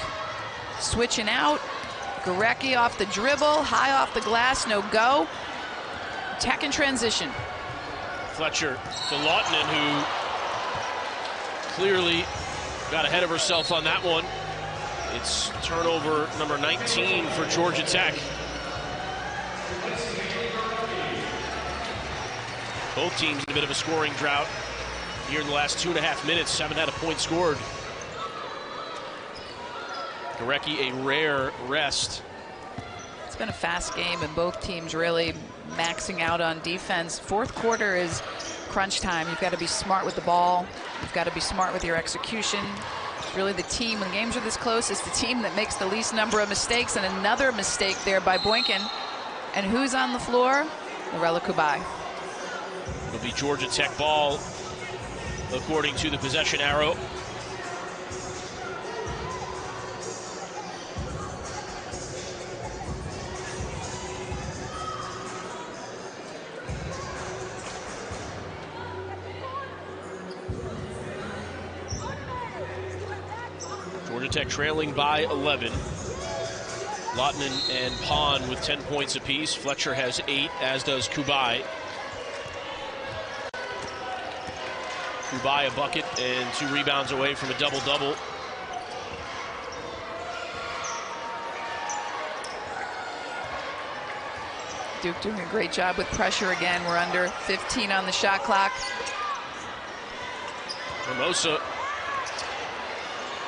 Switching out. Gorecki off the dribble, high off the glass, no go. Tech in transition. Fletcher to Laeonna, who clearly got ahead of herself on that one. It's turnover number 19 for Georgia Tech. Both teams in a bit of a scoring drought here in the last 2.5 minutes. Haven't had a point scored. Gorecki a rare rest. It's been a fast game, and both teams really maxing out on defense. Fourth quarter is crunch time. You've got to be smart with the ball. You've got to be smart with your execution. Really the team, when games are this close, it's the team that makes the least number of mistakes, and another mistake there by Boykin. And who's on the floor? Laeonna Kubai. It'll be Georgia Tech ball, according to the possession arrow. Georgia Tech trailing by 11. Laeonna and Pond with 10 points apiece. Fletcher has 8, as does Kubai. Kubai a bucket and 2 rebounds away from a double-double. Duke doing a great job with pressure again. We're under 15 on the shot clock. Hermosa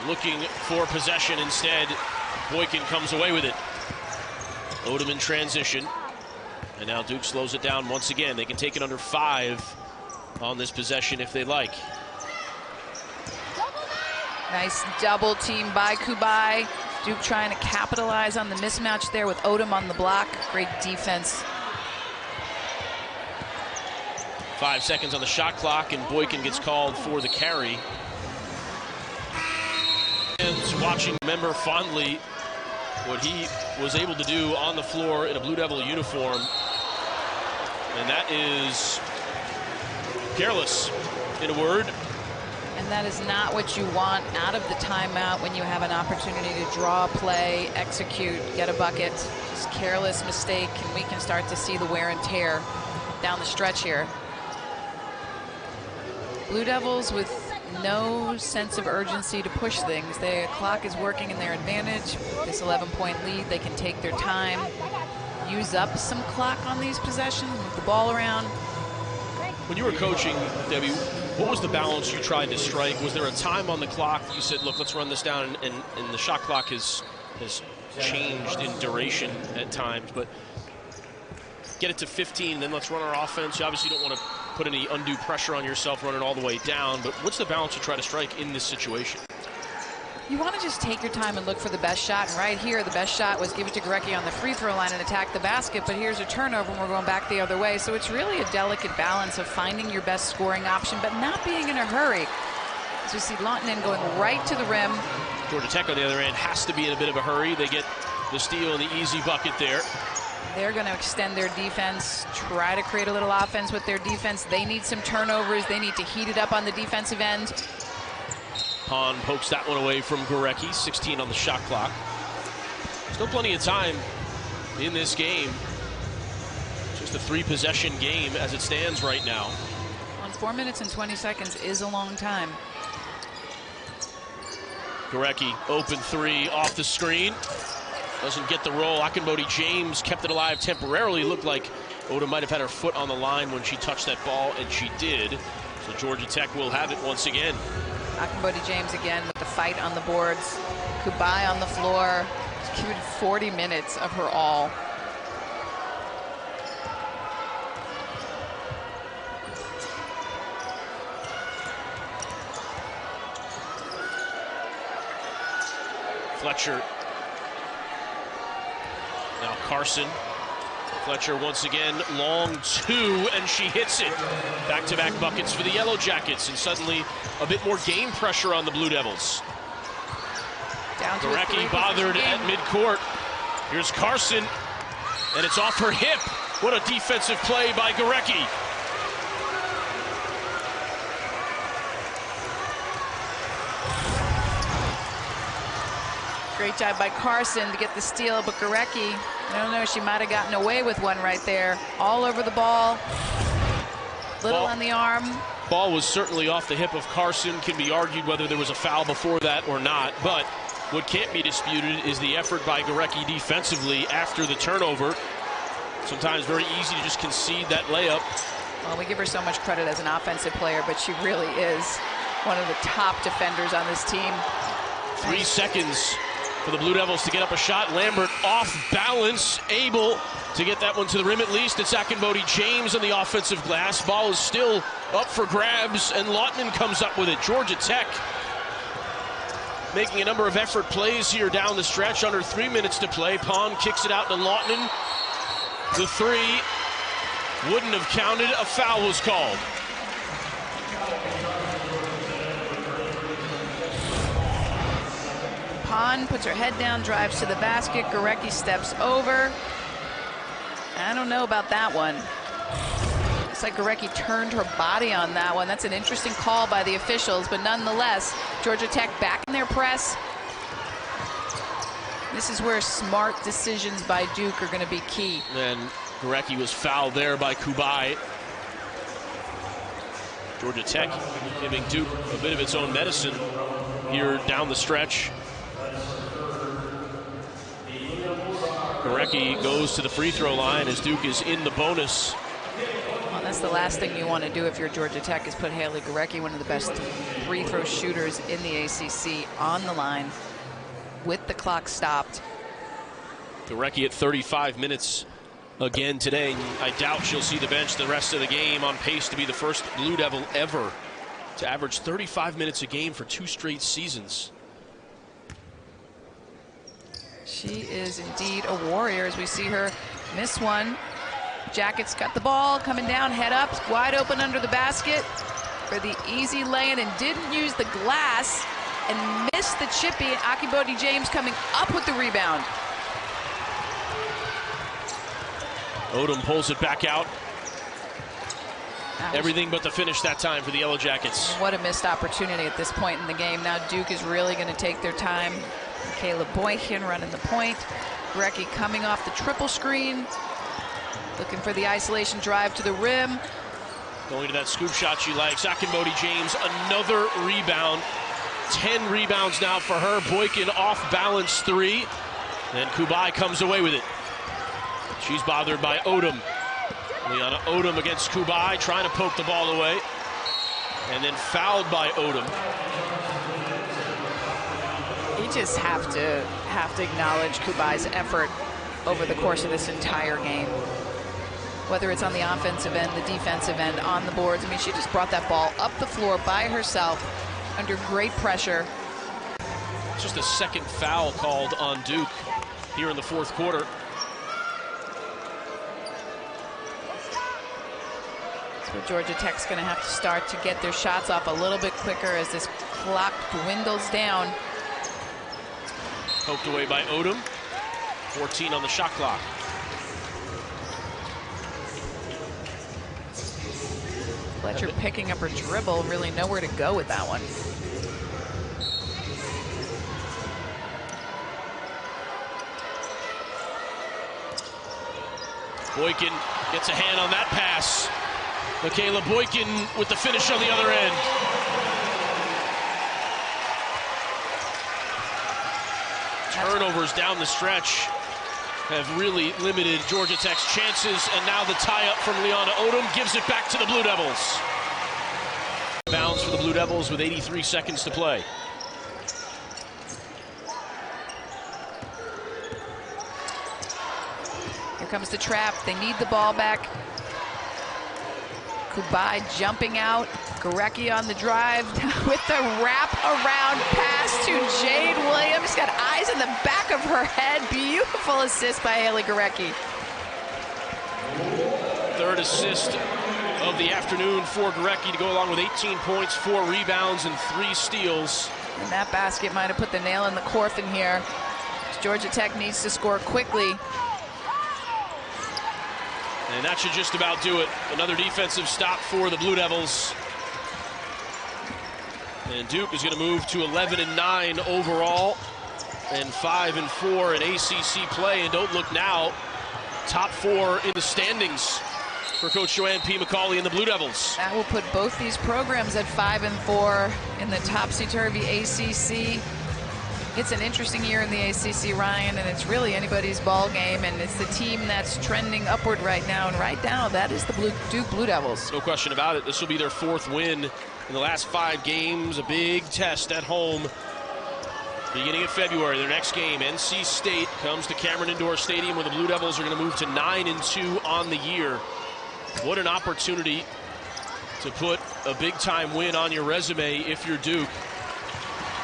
looking for possession instead. Boykin comes away with it. Odom in transition. And now Duke slows it down once again. They can take it under 5 on this possession if they like. Nice double team by Kubai. Duke trying to capitalize on the mismatch there with Odom on the block. Great defense. 5 seconds on the shot clock, and Boykin gets called for the carry. And watching, remember fondly what he was able to do on the floor in a Blue Devil uniform. And that is careless, in a word. And that is not what you want out of the timeout when you have an opportunity to draw a play, execute, get a bucket. Just careless mistake, and we can start to see the wear and tear down the stretch here. Blue Devils with no sense of urgency to push things. The clock is working in their advantage. This 11-point lead, they can take their time, use up some clock on these possessions, move the ball around. When you were coaching, Debbie, what was the balance you tried to strike? Was there a time on the clock that you said, look, let's run this down, and the shot clock has changed in duration at times, but get it to 15, then let's run our offense. You obviously don't want to put any undue pressure on yourself running all the way down, but what's the balance you try to strike in this situation? You want to just take your time and look for the best shot, and right here the best shot was give it to Gorecki on the free throw line and attack the basket, but here's a turnover and we're going back the other way. So it's really a delicate balance of finding your best scoring option but not being in a hurry. As we see Laeonna going right to the rim. Georgia Tech on the other end has to be in a bit of a hurry. They get the steal and the easy bucket there. They're going to extend their defense, try to create a little offense with their defense. They need some turnovers. They need to heat it up on the defensive end. Pond pokes that one away from Gorecki, 16 on the shot clock. Still plenty of time in this game. Just a 3-possession game as it stands right now. On 4 minutes and 20 seconds is a long time. Gorecki, open 3 off the screen. Doesn't get the roll. Akinbodi James kept it alive temporarily. Looked like Odom might have had her foot on the line when she touched that ball, and she did. So Georgia Tech will have it once again. Akinbodi James again with the fight on the boards. Kubai on the floor. She's given 40 minutes of her all. Fletcher. Now Carson. Fletcher once again, long 2, and she hits it. Back-to-back buckets for the Yellow Jackets, and suddenly a bit more game pressure on the Blue Devils. Gorecki bothered at midcourt. Here's Carson, and it's off her hip. What a defensive play by Gorecki. Great job by Carson to get the steal, but Gorecki, I don't know, she might have gotten away with one right there. All over the ball, little on the arm. Ball was certainly off the hip of Carson. Can be argued whether there was a foul before that or not, but what can't be disputed is the effort by Gorecki defensively after the turnover. Sometimes very easy to just concede that layup. Well, we give her so much credit as an offensive player, but she really is one of the top defenders on this team. 3 seconds for the Blue Devils to get up a shot. Lambert off balance, able to get that one to the rim at least. It's Akinbodi James on the offensive glass. Ball is still up for grabs, and Laeonna comes up with it. Georgia Tech making a number of effort plays here down the stretch. Under 3 minutes to play. Pond kicks it out to Laeonna. The 3 wouldn't have counted. A foul was called. Pond puts her head down, drives to the basket. Gorecki steps over. I don't know about that one. Looks like Gorecki turned her body on that one. That's an interesting call by the officials, but nonetheless, Georgia Tech back in their press. This is where smart decisions by Duke are going to be key. And Gurecki was fouled there by Kubai. Georgia Tech giving Duke a bit of its own medicine here down the stretch. Gurecki goes to the free throw line as Duke is in the bonus. Well, that's the last thing you want to do if you're Georgia Tech, is put Haley Gurecki, one of the best free throw shooters in the ACC, on the line with the clock stopped. Gurecki at 35 minutes again today. I doubt she'll see the bench the rest of the game, on pace to be the first Blue Devil ever to average 35 minutes a game for 2 straight seasons. She is indeed a warrior as we see her miss one. Jackets got the ball, coming down, head up, wide open under the basket for the easy lay-in, and didn't use the glass and missed the chippy. Akibodi James coming up with the rebound. Odom pulls it back out. Everything but the finish that time for the Yellow Jackets. What a missed opportunity at this point in the game. Now Duke is really going to take their time. Kayla Boykin running the point. Gurecki coming off the triple screen. Looking for the isolation drive to the rim. Going to that scoop shot she likes. Akibodi James, another rebound. 10 rebounds now for her. Boykin off balance 3. And Kubai comes away with it. She's bothered by Odom. Laeonna Odom against Kubai, trying to poke the ball away. And then fouled by Odom. You just have to acknowledge Kubai's effort over the course of this entire game. Whether it's on the offensive end, the defensive end, on the boards. I mean, she just brought that ball up the floor by herself under great pressure. It's just a second foul called on Duke here in the fourth quarter. So Georgia Tech's going to have to start to get their shots off a little bit quicker as this clock dwindles down. Poked away by Odom. 14 on the shot clock. Fletcher picking up her dribble, really nowhere to go with that one. Boykin gets a hand on that pass. Michaela Boykin with the finish on the other end. Turnovers down the stretch have really limited Georgia Tech's chances, and now the tie-up from Laeonna Odom gives it back to the Blue Devils. Bounds for the Blue Devils with 83 seconds to play. Here comes the trap. They need the ball back. Kubai jumping out. Gurecki on the drive with the wrap-around pass to Jade Williams. Got eyes in the back of her head. Beautiful assist by Haley Gurecki. Third assist of the afternoon for Gurecki to go along with 18 points, 4 rebounds, and 3 steals. And that basket might have put the nail in the coffin here. Georgia Tech needs to score quickly. And that should just about do it. Another defensive stop for the Blue Devils. And Duke is going to move to 11-9 overall and 5-4 in ACC play. And don't look now, top 4 in the standings for Coach Joanne P. McCauley and the Blue Devils. That will put both these programs at 5-4 in the topsy-turvy ACC. It's an interesting year in the ACC, Ryan, and it's really anybody's ball game, and it's the team that's trending upward right now, and right now that is the Duke Blue Devils. No question about it. This will be their 4th win in the last 5 games. A big test at home beginning of February. Their next game, NC State, comes to Cameron Indoor Stadium, where the Blue Devils are going to move to 9-2 on the year. What an opportunity to put a big-time win on your resume if you're Duke.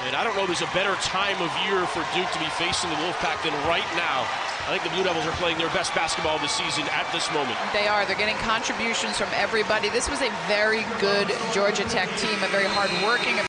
And I don't know there's a better time of year for Duke to be facing the Wolfpack than right now. I think the Blue Devils are playing their best basketball of the season at this moment. They are. They're getting contributions from everybody. This was a very good Georgia Tech team, a very hard-working,